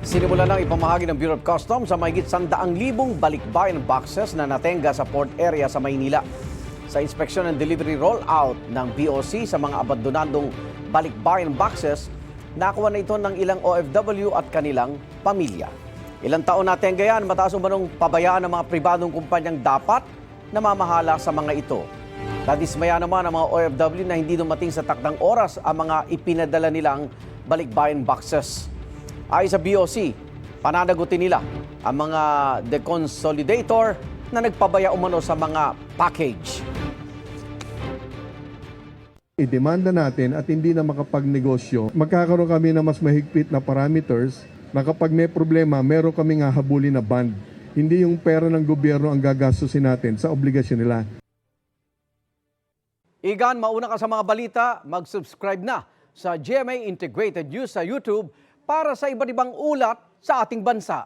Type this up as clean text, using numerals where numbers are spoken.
Sinimula ng ipamahagi ng Bureau of Customs sa mahigit 100,000 balikbayan boxes na natenga sa port area sa Maynila. Sa inspeksyon and delivery rollout ng BOC sa mga abandonadong balikbayan boxes, nakuha na ito ng ilang OFW at kanilang pamilya. Ilang taon natenga yan, mataas umanong pabayaan ng mga pribadong kumpanyang dapat namamahala sa mga ito. Nadismaya naman ang mga OFW na hindi dumating sa takdang oras ang mga ipinadala nilang balikbayan boxes. Ayon sa BOC, pananagutin nila ang mga deconsolidator na nagpabaya umano sa mga package. I-demanda natin at hindi na makapagnegosyo, magkakaroon kami ng mas mahigpit na parameters na kapag may problema, meron kaming hahabulin na bond. Hindi yung pera ng gobyerno ang gagastusin natin sa obligasyon nila. Igan, mauna ka sa mga balita, mag-subscribe na sa GMA Integrated News sa YouTube para sa iba't ibang ulat sa ating bansa.